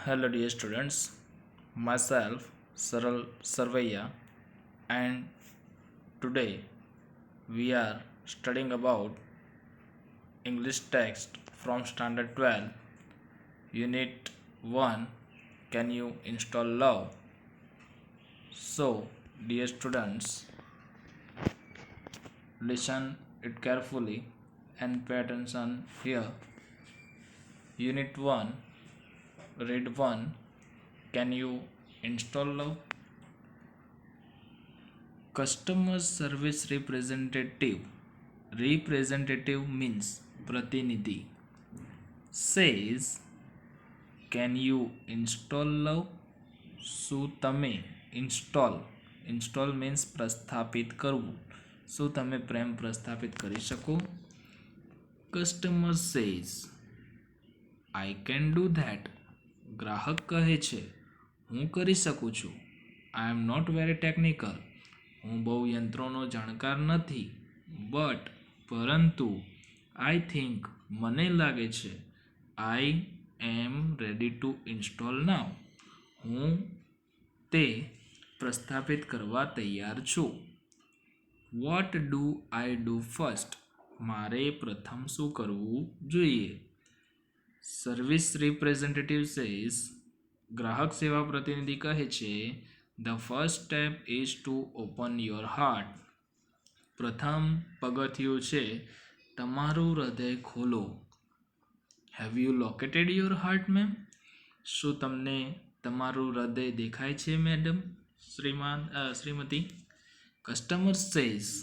Hello, dear students. Myself, Saral Sarvaiya, and today we are studying about English text from Standard 12, Unit 1. Can you install love? So, dear students, listen it carefully and pay attention here. Unit 1, Read 1. Can you install love? Customer service representative means pratinidhi, says, can you install love? શું તમે install means પ્રસ્થાપિત કરવું, શું તમે પ્રેમ પ્રસ્થાપિત કરી શકો? Customer says, I can do that. ગ્રાહક કહે છે, હું કરી શકું છું. I am not very technical. હું બહુ યંત્રોનો જાણકાર નથી. બટ પરંતુ આઈ થિંક મને લાગે છે I M ready to install નાવ. હું તે પ્રસ્થાપિત કરવા તૈયાર છું. What do I do first? મારે પ્રથમ શું કરવું જોઈએ? સર્વિસ રિપ્રેઝેન્ટેટિવ સેઝ, ગ્રાહક સેવા પ્રતિનિધિ કહે છે, the first step is to open your heart. પ્રથમ પગથિયું છે તમારું હૃદય ખોલો. Have you located your heart ma'am? શું તમને તમારું હૃદય દેખાય છે મેડમ? શ્રીમતી. કસ્ટમર સેઝ,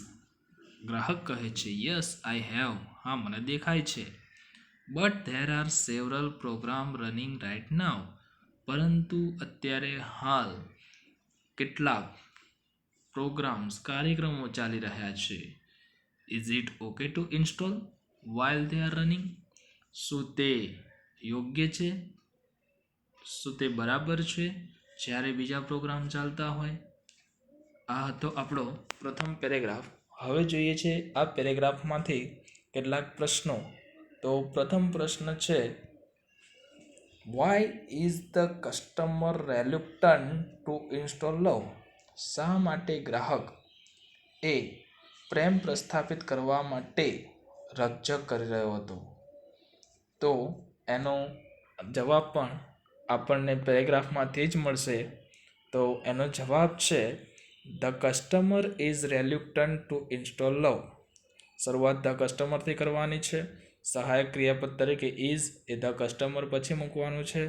ગ્રાહક કહે છે, યસ આઈ હેવ. હા, મને દેખાય છે. But there are several program running right now. પરંતુ અત્યારે હાલ કેટલાક કાર્યક્રમો ચાલી રહ્યા છે. Is it okay to install while they are running? શું તે યોગ્ય છે? શું તે બરાબર છે જ્યારે બીજા પ્રોગ્રામ ચાલતા હોય? આ હતો આપણો પ્રથમ પેરેગ્રાફ. હવે જોઈએ છે આ પેરેગ્રાફમાંથી કેટલાક પ્રશ્નો. તો પ્રથમ પ્રશ્ન છે, why is the customer reluctant to install love? શા માટે ગ્રાહક એ પ્રેમ પ્રસ્થાપિત કરવા માટે રકઝક કરી રહ્યો હતો? તો એનો જવાબ પણ આપણને પેરેગ્રાફમાંથી જ મળશે. તો એનો જવાબ છે, the customer is reluctant to install love. શરૂઆત ધ કસ્ટમરથી કરવાની છે. સહાયક ક્રિયાપદ તરીકે ઇઝ એ ધ કસ્ટમર પછી મૂકવાનું છે.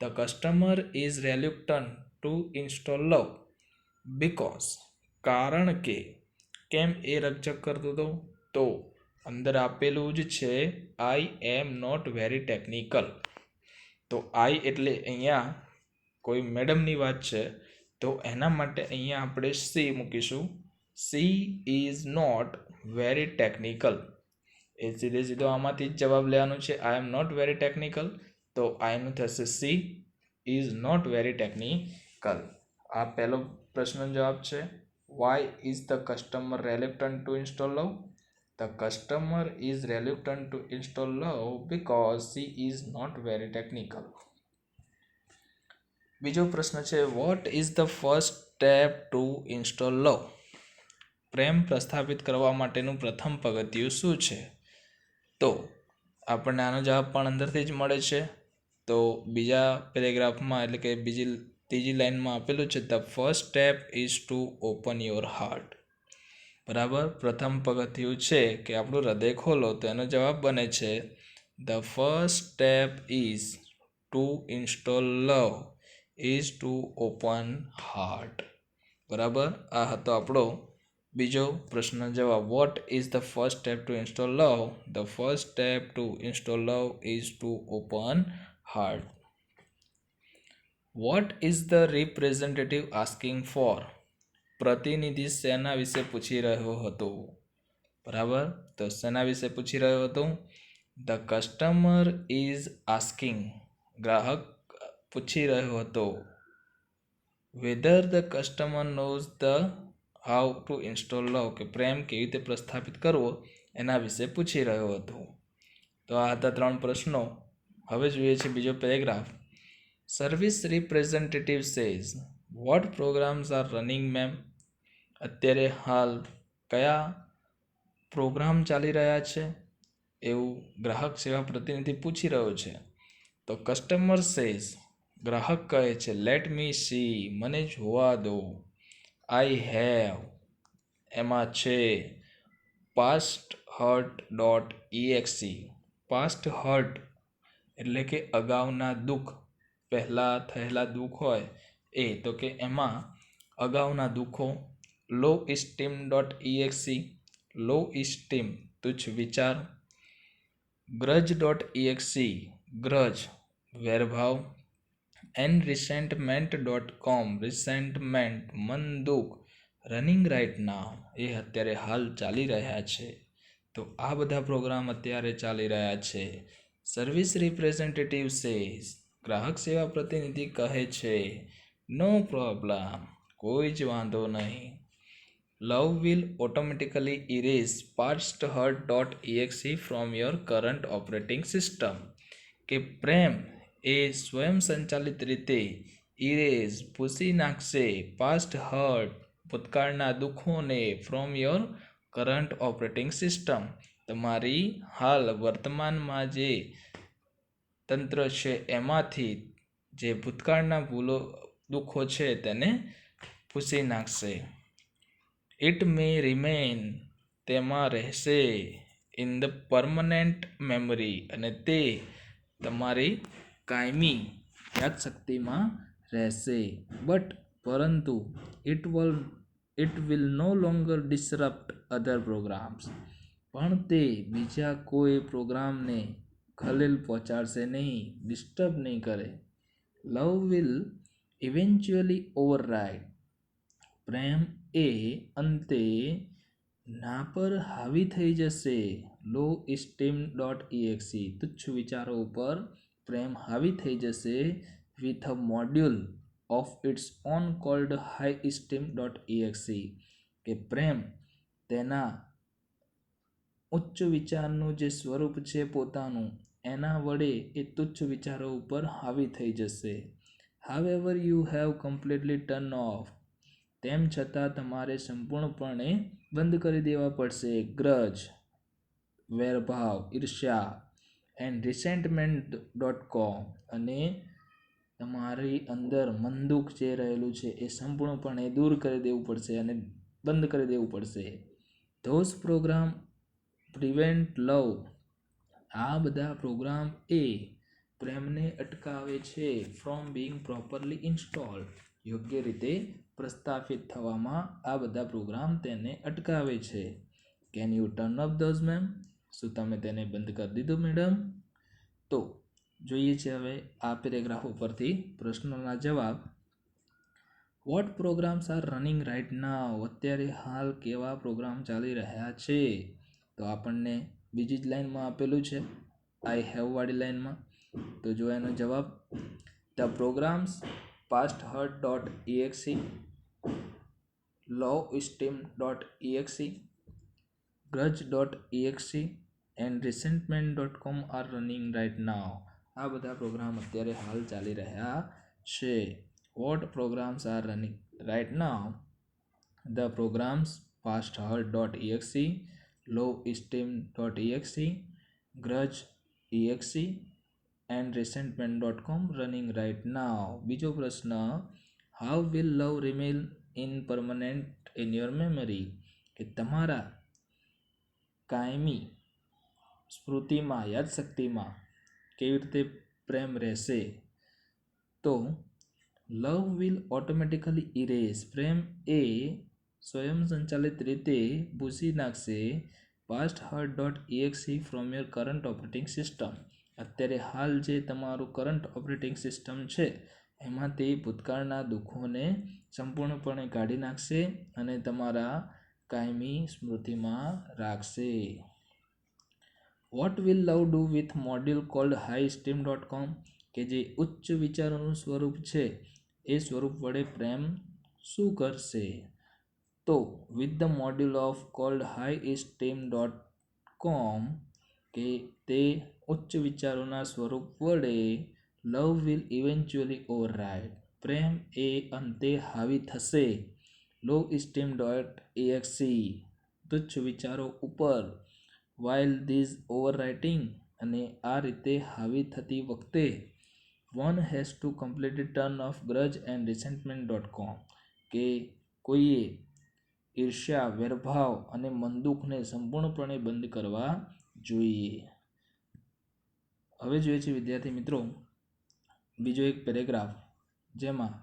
The customer is reluctant to install love because, કારણ કે. કેમ એ રકઝક કરતો હતો? તો અંદર આપેલું જ છે, I am not very technical. તો આઈ એટલે અહીંયા કોઈ મેડમની વાત છે, તો એના માટે અહીંયા આપણે સી મૂકીશું. C is not very technical. એ સીધો આમાંથી જ જવાબ લેવાનો છે. I am not very technical. તો આઈનું થશે C is not very technical. આ પહેલો પ્રશ્નનો જવાબ છે. Why is the customer reluctant to install love? The customer is reluctant to install love because C is not very technical. બીજો પ્રશ્ન છે, what is the first step to install love? પ્રેમ પ્રસ્થાપિત કરવા માટેનું પ્રથમ પગથિયું શું છે? તો આપણને આનો જવાબ પણ અંદરથી જ મળે છે. તો બીજા પેરેગ્રાફમાં એટલે કે ત્રીજી લાઇનમાં આપેલું છે, the first step is to open your heart. બરાબર, પ્રથમ પગથિયું છે કે આપણું હૃદય ખોલો. તો એનો જવાબ બને છે, the first step is two install love is to open heart. બરાબર, આ હતો આપણો બીજો પ્રશ્ન જવાબ. Vote is the first step to install love? The first step to install love is to open heart. Vote is the representative asking for? પ્રતિનિધિ શેના વિશે પૂછી રહ્યો હતો? બરાબર, તો શેના વિશે પૂછી રહ્યો હતો? ધ કસ્ટમર ઇઝ આસ્કિંગ, ગ્રાહક પૂછી રહ્યો હતો, whether the customer knows the how to install love, કે પ્રેમ કેવી રીતે પ્રસ્થાપિત કરવો એના વિશે પૂછી રહ્યો હતો. તો આ હતા 3 પ્રશ્નો. હવે જોઈએ છે બીજો paragraph. Service representative says what programs are running ma'am. અત્યારે હાલ કયા પ્રોગ્રામ ચાલી રહ્યા છે એવું ગ્રાહક સેવા પ્રતિનિધિ પૂછી રહ્યો છે. તો કસ્ટમર સેઝ ગ્રાહક કહે છે લેટ મી સી મને જોવા દો. આઈ હેવ એમાં છે past hurt dot EXE. Past hurt એટલે કે અગાઉના દુઃખ, પહેલાં થયેલા દુઃખ હોય એ, તો કે એમાં અગાઉના દુઃખો. લો esteem dot EXE low esteem તુચ્છ વિચાર. ગ્રજ ડોટ EXE ગ્રજ વેરભાવ. And resentment dot com resentment મન દુઃખ. રનિંગ રાઇટ નાવ એ અત્યારે હાલ ચાલી રહ્યા છે. તો આ બધા પ્રોગ્રામ અત્યારે ચાલી રહ્યા છે. સર્વિસ રિપ્રેઝેન્ટેટિવ સેઝ ગ્રાહક સેવા પ્રતિનિધિ કહે છે નો પ્રોબ્લેમ કોઈ જ વાંધો નહીં. Love will automatically erase past hurt dot EXE from your current operating system. કે પ્રેમ એ સ્વયં સંચાલિત રીતે ઇરેઝ ભૂસી નાખશે પાસ્ટ હર્ટ ભૂતકાળના દુઃખોને from your current operating system તમારી હાલ વર્તમાનમાં જે તંત્ર છે એમાંથી જે ભૂતકાળના દુઃખો છે તેને ભૂસી નાખશે. ઇટ મે રિમેન તેમાં રહેશે ઇન ધ પરમનન્ટ મેમરી અને તે તમારી કાયમી યાદશક્તિમાં રહેશે. બટ પરંતુ it will no longer disrupt other programs પણ તે બીજા કોઈ પ્રોગ્રામને ખલેલ પહોંચાડશે નહીં, ડિસ્ટર્બ નહીં કરે. લવ વિલ ઇવેન્ચ્યુઅલી ઓવરરાઇડ પ્રેમ એ અંતે ના પર હાવી થઈ જશે. લો ઇસ્ટીમ ડોટ EXE તુચ્છ વિચારો ઉપર પ્રેમ હાવી થઈ જશે. With a module of its own called high esteem dot EXE કે પ્રેમ તેના ઉચ્ચ વિચારનું જે સ્વરૂપ છે પોતાનું એના વડે એ તુચ્છ વિચારો ઉપર હાવી થઈ જશે. However you have completely turn of તેમ છતાં તમારે સંપૂર્ણપણે બંધ કરી દેવા પડશે. ગ્રજ વેરભાવ ઈર્ષ્યા. એન્ડ રિસેન્ટમેન્ટ ડોટ કોમ અને તમારી અંદર મનદુખ જે રહેલું છે એ સંપૂર્ણપણે દૂર કરી દેવું પડશે અને બંધ કરી દેવું પડશે. ધોઝ પ્રોગ્રામ પ્રિવેન્ટ લવ આ બધા પ્રોગ્રામ એ પ્રેમને અટકાવે છે ફ્રોમ બિંગ પ્રોપરલી ઇન્સ્ટોલ્ડ યોગ્ય રીતે પ્રસ્થાપિત થવામાં આ બધા પ્રોગ્રામ તેને અટકાવે છે. Can U turn off those ma'am શું તમે તેને બંધ કરી દીધું મેડમ? તો જોઈએ છે હવે આ પેરેગ્રાફ ઉપરથી પ્રશ્નોના જવાબ. What programs are running right now અત્યારે હાલ કેવા પ્રોગ્રામ ચાલી રહ્યા છે? તો આપણને બીજી જ લાઇનમાં આપેલું છે આઈ હેવ વાળી લાઇનમાં. તો જો એનો જવાબ the programs past hurt dot EXE low esteem dot EXE grudge dot EXE and resentment dot com are running right now આ બધા પ્રોગ્રામ અત્યારે હાલ ચાલી રહ્યા છે. What programs are running right now the programs past hurt dot EXE low esteem dot EXE grudge EXE and resentment dot com running right now. બીજો પ્રશ્ન how will love remain in permanent in your memory કે તમારા કાયમી સ્મૃતિમાં યાદશક્તિમાં કેવી રીતે પ્રેમ રહેશે? તો લવ વિલ ઓટોમેટિકલી ઇરેઝ પ્રેમ એ સ્વયં સંચાલિત રીતે ભૂસી નાખશે past hurt dot EXE from your current operating system અત્યારે હાલ જે તમારું કરંટ ઓપરેટિંગ સિસ્ટમ છે એમાં તે ભૂતકાળના દુઃખોને સંપૂર્ણપણે કાઢી નાખશે અને તમારા કાયમી સ્મૃતિમાં રાખશે. What will love do with module cold high steam dot com કે જે ઉચ્ચ વિચારોનું સ્વરૂપ છે એ સ્વરૂપ વડે પ્રેમ શું કરશે? તો with the module of cold high steam dot com કે તે ઉચ્ચ વિચારોના સ્વરૂપ વડે લવ વિલ ઇવેન્ચ્યુઅલી ઓવરરાઇડ. પ્રેમ એ અંતે હાવી થશે. લો સ્ટીમ ડોટ એક્સી તુચ્છ વિચારો ઉપર. વાઇલ ધીઝ ઓવરરાઇટિંગ અને આ રીતે હાવી થતી વખતે one has to completely turn off grudge and resentment કે કોઈએ ઈર્ષ્યા, વેરભાવ અને મંદુકને સંપૂર્ણપણે બંધ કરવા જોઈએ. હવે જોઈએ છે વિદ્યાર્થી મિત્રો બીજો એક પેરેગ્રાફ જેમાં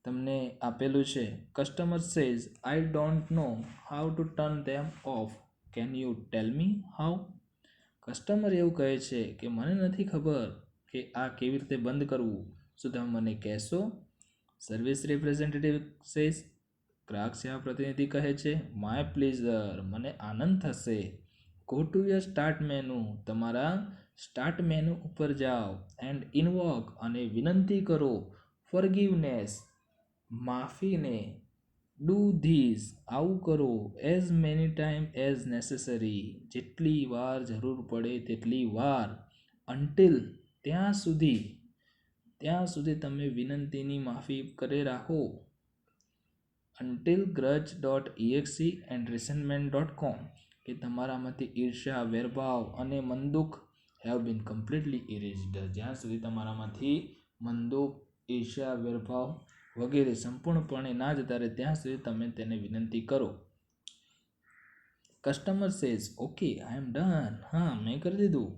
તમને આપેલું છે customer says I don't know how to turn them of, can you tell me how. Customer એવું કહે છે કે મને નથી ખબર કે આ કેવી રીતે બંધ કરવું, શું તમે મને કહેશો? સર્વિસ રિપ્રેઝેન્ટેટિવ સેઝ ગ્રાહક સેવા પ્રતિનિધિ કહે છે માય પ્લેઝર, મને આનંદ થશે. Go to your start menu, તમારા સ્ટાર્ટ મેનુ ઉપર જાઓ. એન્ડ ઇનવોક અને વિનંતી કરો. ફોરગિવનેસ, માફીને. ડુ ધીઝ, આવું કરો. As many time as necessary, જેટલી વાર જરૂર પડે તેટલી વાર. અન્ટિલ, ત્યાં સુધી તમે વિનંતીની માફી કરે રાખો. અન્ટિલ ગ્રજ ડોટ એક્સી એન્ડ રિસેન્ટમેન્ટ.com કે તમારામાંથી ઈર્ષ્યા, વેરભાવ અને મંદુક હેવ બીન કમ્પ્લીટલી ઇરેઝડ, જ્યાં સુધી તમારામાંથી મંદુક, ઈર્ષ્યા, વેરભાવ વગેરે સંપૂર્ણપણે ના જતા રહે ત્યાં સુધી તમે તેને વિનંતી કરો. Customer says okay I am done, હા મેં કરી દીધું.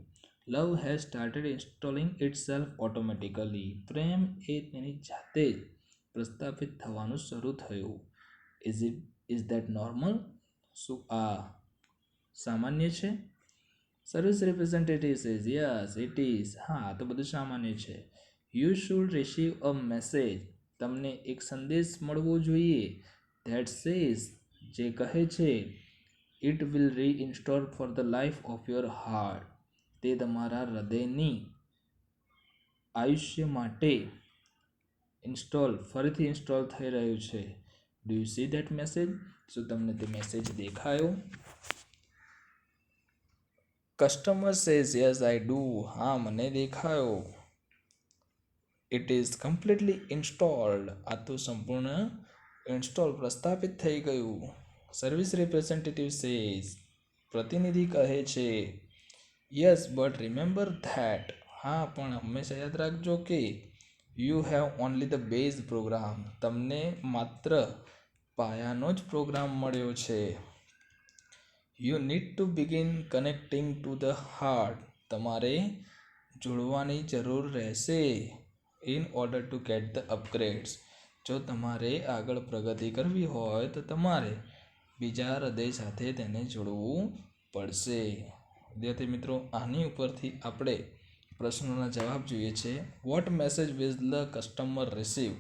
Love has started installing itself automatically, પ્રેમ એ તેની જાતે જ પ્રસ્થાપિત થવાનું શરૂ થયું. ઇઝ ધેટ નોર્મલ, શું આ સામાન્ય છે? Service representative says yes it is, હા આ તો બધું સામાન્ય છે. You should receive a message, તમને એક સંદેશ મળવો જોઈએ. ધેટ સેઝ, જે કહે છે it will reinstall for the life of your heart, તે તમારા હૃદયની આયુષ્ય માટે ફરીથી ઇન્સ્ટોલ થઈ રહ્યું છે. Do you C that message, શું તમને તે મેસેજ દેખાયો? Customer says yes I do, હા મને દેખાયો. ઇટ ઇઝ કમ્પ્લીટલી ઇન્સ્ટોલ્ડ, આ તો સંપૂર્ણ પ્રસ્થાપિત થઈ ગયું. સર્વિસ રિપ્રેઝેન્ટેટિવ સેઝ, પ્રતિનિધિ કહે છે યસ બટ રિમેમ્બર ધેટ, હા પણ હંમેશા યાદ રાખજો કે you have only the base program, તમને માત્ર પાયાનો જ પ્રોગ્રામ મળ્યો છે. You need to begin connecting to the heart, તમારે જોડવાની જરૂર રહેશે. In order to get the upgrades, જો તમારે આગળ પ્રગતિ કરવી હોય તો તમારે બીજા હૃદય સાથે તેને જોડવું પડશે. વિદ્યાર્થી મિત્રો આની ઉપરથી આપણે પ્રશ્નોના જવાબ જોઈએ છે. What message will the customer receive,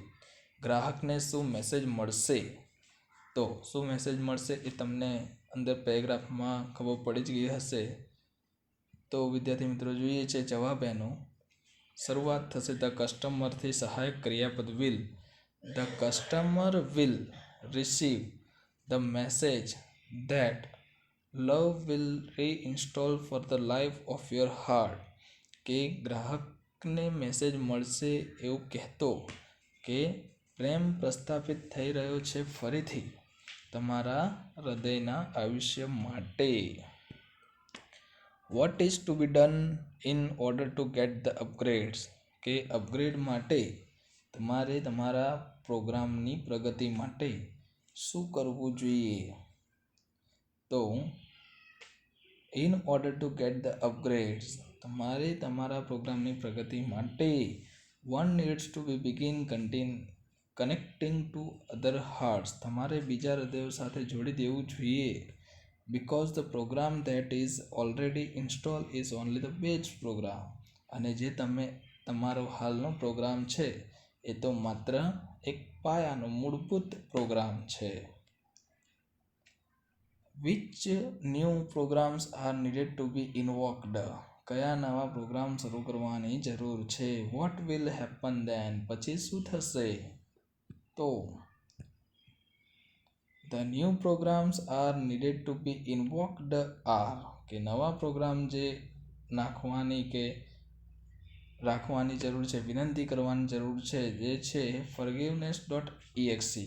ગ્રાહકને શું મેસેજ મળશે? તો શું મેસેજ મળશે એ તમને અંદર પેરેગ્રાફમાં ખબર પડી જ ગઈ હશે. તો વિદ્યાર્થી મિત્રો જોઈએ છે જવાબ એનો. શરૂઆત થશે ધ કસ્ટમરથી, સહાયક ક્રિયાપદ will. The customer will receive the message that love will reinstall for the life of your heart, કે ગ્રાહકને મેસેજ મળશે એવું કહેતો કે પ્રેમ પ્રસ્થાપિત થઈ રહ્યો છે ફરીથી તમારા હૃદયના આયુષ્ય માટે. What is to be done in order to get the upgrades, કે અપગ્રેડ માટે તમારે તમારા પ્રોગ્રામની પ્રગતિ માટે શું કરવું જોઈએ? તો in order to get the upgrades, તમારે તમારા પ્રોગ્રામની પ્રગતિ માટે one needs to be begin connecting to other hearts, તમારે બીજા હૃદયો સાથે જોડી દેવું જોઈએ. Because the program that is already install is only the base program, અને જે તમારો હાલનો પ્રોગ્રામ છે એ તો માત્ર એક પાયાનો મૂળભૂત પ્રોગ્રામ છે. Which new programs are needed to be invoked, કયા નવા પ્રોગ્રામ શરૂ કરવાની જરૂર છે. વોટ વિલ હેપન ધેન, પછી શું થશે? તો the new programs are needed to be invoked are, કે નવા પ્રોગ્રામ જે નાખવાની કે રાખવાની જરૂર છે, વિનંતી કરવાની જરૂર છે, જે છે forgiveness.exe,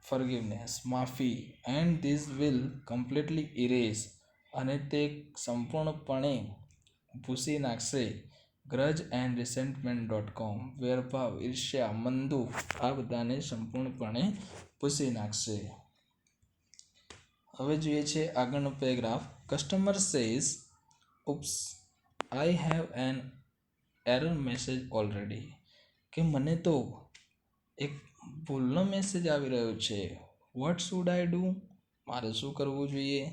ફોરગિવનેસ, માફી, and this will completely erase, અને તે સંપૂર્ણપણે ભૂસી નાખશે ગ્રજ એન્ડ રિસેન્ટમેન્ટ.com, વેરભાવ, ઈર્ષ્યા, મંદુક, આ બધાને સંપૂર્ણપણે ભૂસી નાખશે. હવે જોઈએ છે આગળનો paragraph. Customer says, oops, I have an error message already, કે મને તો એક ભૂલનો મેસેજ આવી રહ્યો છે. વોટ શુડ આઈ ડુ, મારે શું કરવું જોઈએ?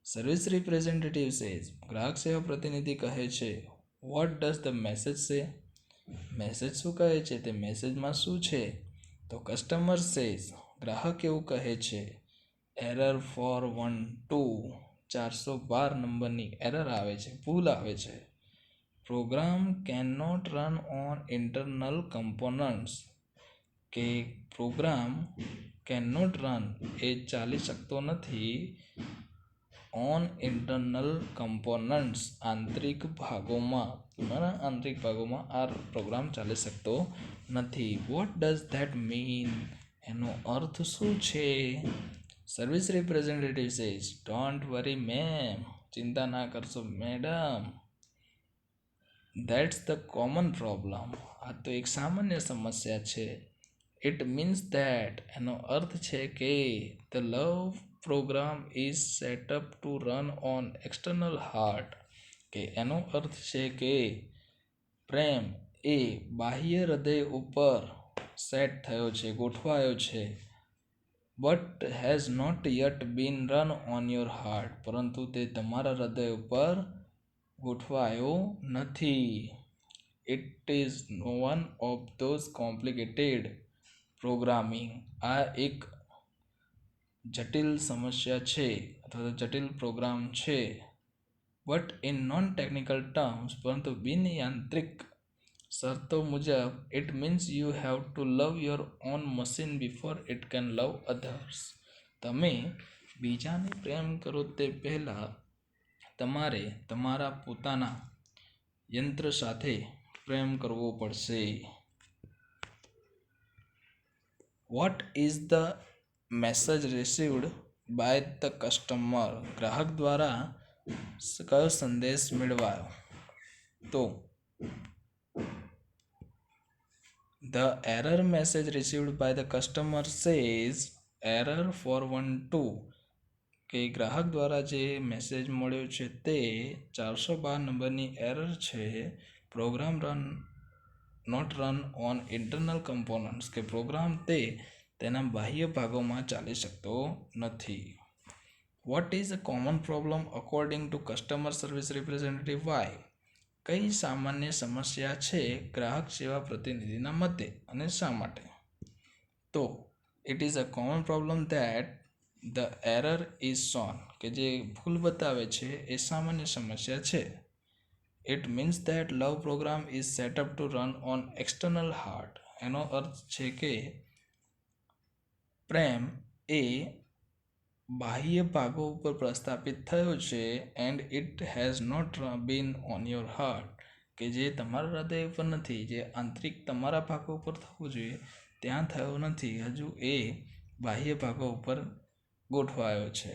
સર્વિસ રિપ્રેઝેન્ટેટિવ સેઝ, ગ્રાહક સેવા પ્રતિનિધિ કહે છે. વોટ ડઝ ધ મેસેજ સે, મેસેજ શું કહે છે, તે મેસેજમાં શું છે? તો કસ્ટમર સેઝ, ગ્રાહક એવું કહે છે. એરર 412, 412 નંબરની એરર આવે છે, ભૂલ આવે છે. Program can not run on internal components, કે પ્રોગ્રામ કેન નોટ રન, એ ચાલી શકતો નથી. ઓન ઇન્ટરનલ કમ્પોનન્ટ્સ, આંતરિક ભાગોમાં, આંતરિક ભાગોમાં આ પ્રોગ્રામ ચાલી શકતો નથી. વોટ ડઝ ધેટ મીન, એનો અર્થ શું છે? Service representative says, don't worry ma'am, ચિંતા ના કરશો madam. That's the common problem, આ તો એક સામાન્ય સમસ્યા છે. ઇટ મીન્સ ધેટ, એનો અર્થ છે કે the love program is setup to run on external heart, કે એનો અર્થ છે કે પ્રેમ એ બાહ્ય હૃદય ઉપર સેટ થયો છે, ગોઠવાયો છે. But has not yet been run on your heart, પરંતુ તે તમારા હૃદય ઉપર ગોઠવાયો નથી. It is one of those complicated programming, આ એક જટિલ સમસ્યા છે અથવા જટિલ પ્રોગ્રામ છે. But in non technical terms, પરંતુ બિન યાંત્રિક શરતો મુજબ, it means you have to love your own machine before it can love others, તમે બીજાને પ્રેમ કરો તે પહેલાં તમારે તમારા પોતાના યંત્ર સાથે પ્રેમ કરવો પડશે. What is the message received by the customer, ગ્રાહક દ્વારા કયો સંદેશ મેળવાયો? તો the error message received by the customer says, error 412, કે ગ્રાહક દ્વારા જે મેસેજ મળ્યો છે તે 412 નંબરની એરર છે. Program not run on internal components, કે પ્રોગ્રામ તે તેના બાહ્ય ભાગોમાં ચાલી શકતો નથી. What is a common problem according to customer service representative why, કઈ સામાન્ય સમસ્યા છે ગ્રાહક સેવા પ્રતિનિધિના મતે, અને શા માટે? તો it is a common problem that the error is shown, કે જે ભૂલ બતાવે છે એ સામાન્ય સમસ્યા છે. It means that love program is setup to run on external heart, એનો અર્થ છે કે પ્રેમ એ બાહ્ય ભાગો ઉપર પ્રસ્થાપિત થયો છે. And it has not been on your heart, કે જે તમારા હૃદય ઉપર નથી, જે આંતરિક તમારા ભાગો ઉપર થવું જોઈએ ત્યાં થયો નથી, હજુ એ બાહ્ય ભાગો ઉપર ગોઠવાયો છે.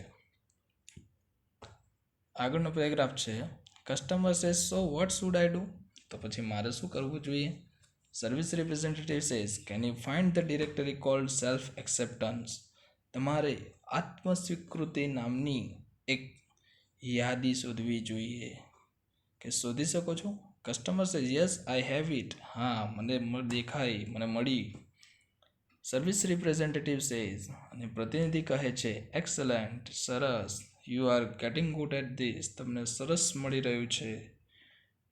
આગળનો પેરેગ્રાફ છે. Customer says, so what should I do, તો પછી મારે શું કરવું જોઈએ? Service representative says, can you find the directory cold self acceptance, તમારે આત્મસ્વીકૃતિ નામની એક યાદી શોધવી જોઈએ, કે શોધી શકો છો? Customer says, yes I have it, હા મને દેખાઈ, મને મળી. સર્વિસ રિપ્રેઝેન્ટેટિવ સેઝ, અને પ્રતિનિધિ કહે છે. એક્સલન્ટ, સરસ. You are getting good at this, તમને સરસ મળી રહ્યું છે.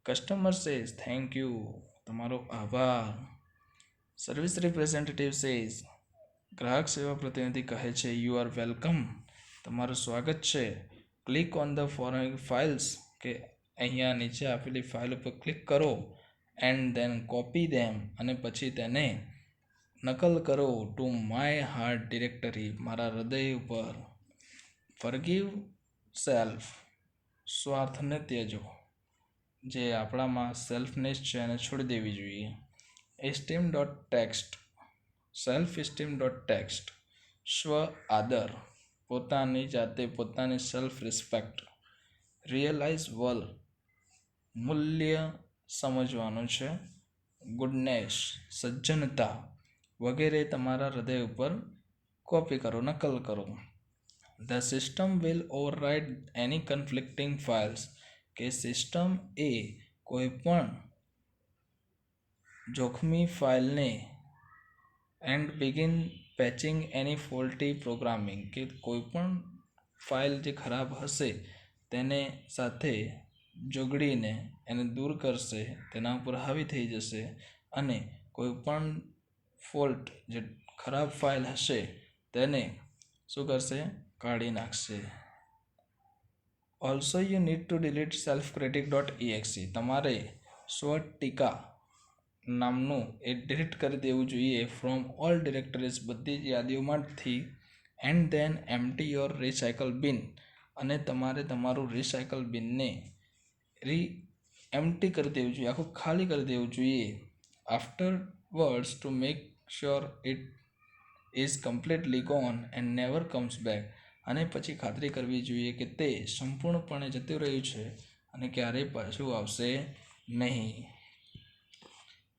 કસ્ટમર સેઝ, થેન્ક યુ, તમારો આભાર. સર્વિસ રિપ્રેઝેન્ટેટિવ સેઝ, ગ્રાહક સેવા પ્રતિનિધિ કહે છે. યુ આર વેલકમ, તમારું સ્વાગત છે. Click on the following files, કે અહીંયા નીચે આપેલી ફાઇલ ઉપર ક્લિક કરો. એન્ડ ધેન કોપી ધેમ, અને પછી તેને નકલ કરો ટુ માય હાર્ટ ડિરેક્ટરી, મારા હૃદય ઉપર. ફોરગીવ સેલ્ફ, સ્વાર્થને ત્યજો. જે આપણામાં સેલ્ફનેસ છે એને છોડી દેવી જોઈએ. Esteem dot text, self esteem dot text, સ્વ આદર, પોતાની જાતે પોતાની સેલ્ફ રિસ્પેક્ટ. રિયલાઇઝ વર્લ, મૂલ્ય સમજવાનું છે. ગુડનેસ, સજ્જનતા વગેરે તમારા હૃદય ઉપર કોપી કરો, નકલ કરો. The system will override any conflicting files, કે સિસ્ટમ એ કોઈ પણ જોખમી ફાઇલને and begin patching any faulty programming, કે કોઈ પણ ફાઇલ જે ખરાબ હશે તેને સાથે જોગડીને એને દૂર કરશે, તેના ઉપર હાવી થઈ જશે અને કોઈ પણ ફોલ્ટ જે ખરાબ ફાઇલ હશે તેને શું કરશે, કાઢી નાખશે. Also you need two delete self critic dot exe, તમારે સ્વટીકા નામનું એ ડિલીટ કરી દેવું જોઈએ ફ્રોમ ઓલ ડિરેક્ટરીઝ, બધી જ યાદીઓમાંથી. And then empty your recycle bin, અને તમારે તમારું રિસાયકલ બિનને એમ્પ્ટી કરી દેવું જોઈએ, આખું ખાલી કરી દેવું જોઈએ. Afterwards to make sure it is completely gone and never comes back, અને પછી ખાતરી કરવી જોઈએ કે તે સંપૂર્ણપણે જતું રહ્યું છે અને ક્યારેય પાછું આવશે નહીં.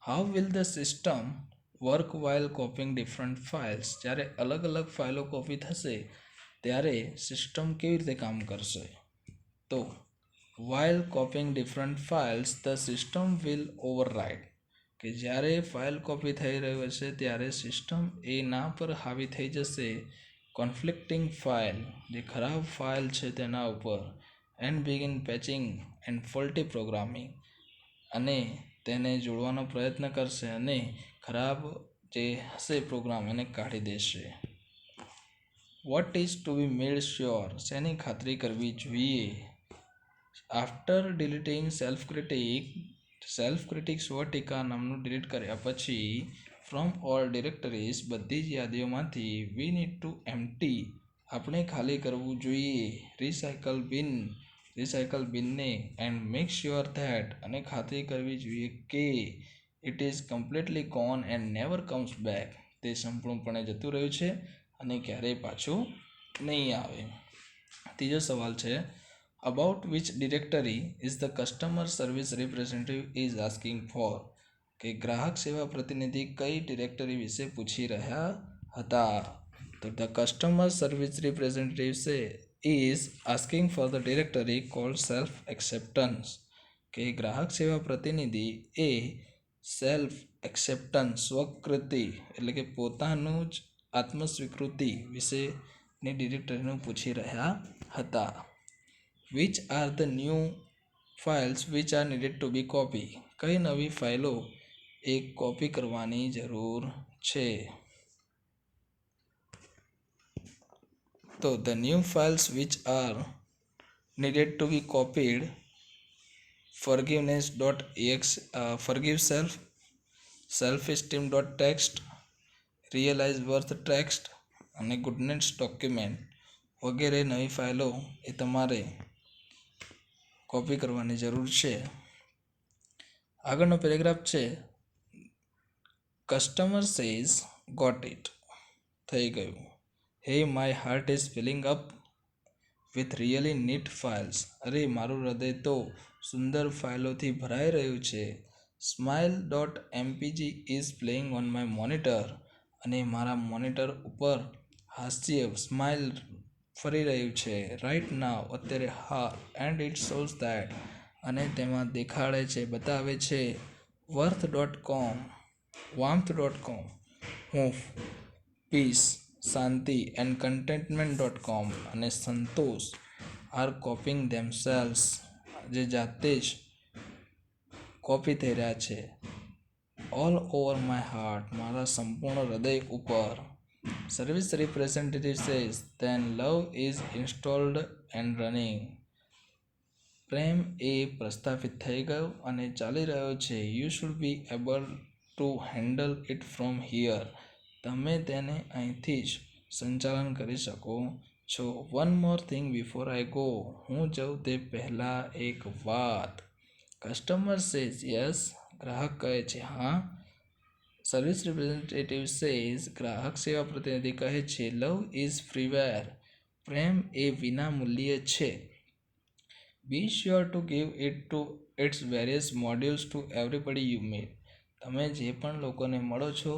How will the system work while coping different files, જ્યારે અલગ અલગ ફાઇલો કોપી થશે ત્યારે સિસ્ટમ કેવી રીતે કામ કરશે? તો while coping different files the system will override, કે જ્યારે ફાઇલ કોપી થઈ રહ્યો છે ત્યારે સિસ્ટમ એના પર હાવી થઈ જશે કોન્ફ્લિક્ટિંગ ફાઇલ, જે ખરાબ ફાઇલ છે તેના ઉપર. And begin patching and faulty programming, અને તેને જોડવાનો પ્રયત્ન કરશે અને ખરાબ જે હશે પ્રોગ્રામ એને કાઢી દેશે. What is to be made sure, શેની ખાતરી કરવી જોઈએ? આફ્ટર ડિલીટિંગ સેલ્ફ ક્રિટિક સ્વટીકા નામનું ડિલીટ કર્યા પછી ફ્રોમ ઓલ ડિરેક્ટરીઝ, બધી જ યાદીઓમાંથી વી નીડ ટુ એમ્પ્ટી, આપણે ખાલી કરવું જોઈએ રિસાયકલ બિનને. એન્ડ મેક શ્યોર ધેટ, અને ખાતરી કરવી જોઈએ કે it is completely gone and never comes back, તે સંપૂર્ણપણે જતું રહ્યું છે અને ક્યારેય પાછું નહીં આવે. ત્રીજો સવાલ છે, about which directory is the customer service representative is asking for, કે ગ્રાહક સેવા પ્રતિનિધિ કઈ ડિરેક્ટરી વિશે પૂછી રહ્યા હતા? તો the customer service representative is asking for the directory cold self acceptance, કે ગ્રાહક સેવા પ્રતિનિધિ એ સેલ્ફ એક્સેપ્ટન્સ, સ્વકૃતિ એટલે કે પોતાનું જ આત્મસ્વીકૃતિ વિશેની ડિરેક્ટરીનું પૂછી રહ્યા હતા. Which are the new files which are needed to be copy, કઈ નવી ફાઇલો એ કોપી કરવાની જરૂર છે? તો the new files which are needed to be copied, forgive self, self-esteem dot text, realize worth text અને ગુડનેસ ડોક્યુમેન્ટ વગેરે નવી ફાઇલો એ તમારે કોપી કરવાની જરૂર છે. આગળનો પેરેગ્રાફ છે, કસ્ટમર સેઝ ગોટ ઇટ, થઈ ગયું. Hey my heart is filling up with really neat files, અરે મારું હૃદય તો સુંદર ફાઇલોથી ભરાઈ રહ્યું છે. Smile dot MPG is playing on my monitor, અને મારા મોનિટર ઉપર હાસ્ય સ્માઇલ ફરી રહ્યું છે. રાઇટ નાવ, અત્યારે હા. એન્ડ ઇટ શોઝ ધેટ, અને તેમાં દેખાડે છે, બતાવે છે. Worth dot com, વાર્મથ dot com, હૂંફ, પીસ શાંતિ, એન્ડ કન્ટેન્ટમેન્ટ ડોટ કોમ, અને સંતોષ આર કોપિંગ ધેમસેલ્વ્સ, જે જાતે જ કોપી થઈ રહ્યા છે. ઓલ ઓવર માય હાર્ટ, મારા સંપૂર્ણ હૃદય ઉપર. Service representative says then love is installed and running, પ્રેમ એ પ્રસ્થાપિત થઈ ગયો અને ચાલી રહ્યો છે. You should be able to handle it from here, તમે તેને અહીંથી જ સંચાલન કરી શકો છો. One more thing before I go, હું જાઉં તે પહેલાં એક વાત. કસ્ટમર સેઝ યસ, ગ્રાહક કહે છે હા. સર્વિસ રિપ્રેઝેન્ટેટિવ સેઝ, ગ્રાહક સેવા પ્રતિનિધિ કહે છે લવ ઇઝ ફ્રીવેર, પ્રેમ એ વિના મૂલ્યે છે. Be sure to give it to its various modules to everybody you meet. તમે જે પણ લોકોને મળો છો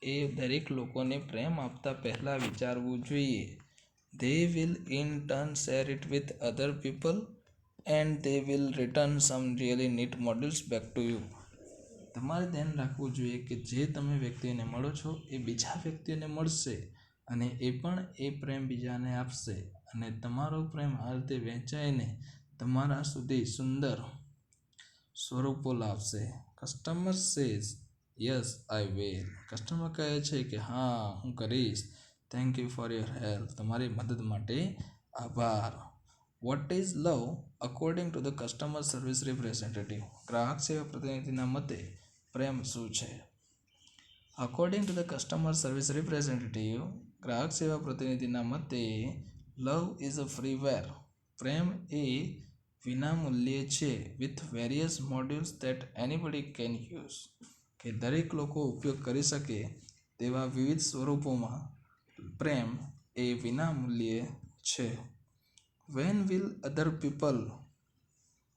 એ દરેક લોકોને પ્રેમ આપતા પહેલાં વિચારવું જોઈએ. They will in turn share it with other people and they will return some really neat modules back to you. તમારે ધ્યાન રાખવું જોઈએ કે જે તમે વ્યક્તિને મળો છો એ બીજા વ્યક્તિને મળશે અને એ પણ એ પ્રેમ બીજાને આપશે અને તમારો પ્રેમ આ રીતે વહેંચાઈને તમારા સુધી સુંદર સ્વરૂપો લાવશે. Customer says yes I will, customer કહે છે કે હા હું કરીશ. Thank you for your help, તમારી મદદ માટે આભાર. What is love according to the customer service representative, ગ્રાહક સેવા પ્રતિનિધિના મતે પ્રેમ શું છે? According to the customer service representative, ગ્રાહક સેવા પ્રતિનિધિના મતે લવ ઇઝ અ ફ્રીવેર, પ્રેમ એ વિના મૂલ્યે છે. With various modules that anybody can use, કે દરેક લોકો ઉપયોગ કરી શકે તેવા વિવિધ સ્વરૂપોમાં પ્રેમ એ વિના મૂલ્યે છે. When will other people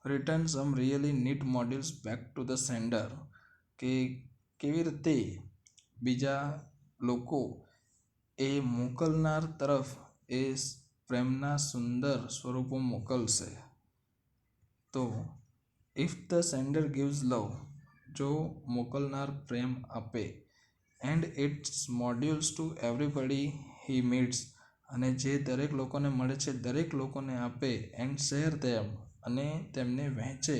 return some really neat modules back to the sender, કે કેવી રીતે બીજા લોકો એ મોકલનાર તરફ એ પ્રેમના સુંદર સ્વરૂપો મોકલશે. તો if the sender gives love, જો મોકલનાર પ્રેમ આપે, and it's modules to everybody he meets, અને જે દરેક લોકોને મળે છે દરેક લોકોને આપે, એન્ડ શેર ધેમ, અને તેમને વહેંચે,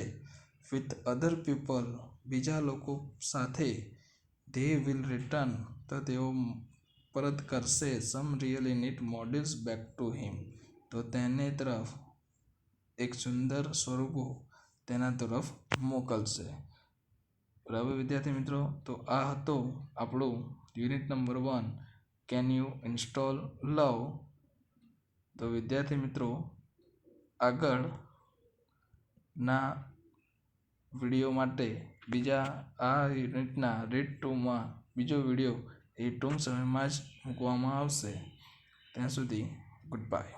વિથ અધર પીપલ, બીજા લોકો સાથે, ધે વિલ રિટર્ન, તો તેઓ પરત કરશે, some really neat modules back to him, તો તેને તરફ એક સુંદર સ્વરૂપો તેના તરફ મોકલશે. બરાબર વિદ્યાર્થી મિત્રો, તો આ હતો આપણું unit number 1, can you install love. તો વિદ્યાર્થી મિત્રો, આગળના વિડીયો માટે બીજા આ યુનિટના રીડ 2માં બીજો વિડીયો એ ટૂંક સમયમાં જ મૂકવામાં આવશે. ત્યાં સુધી ગુડ બાય.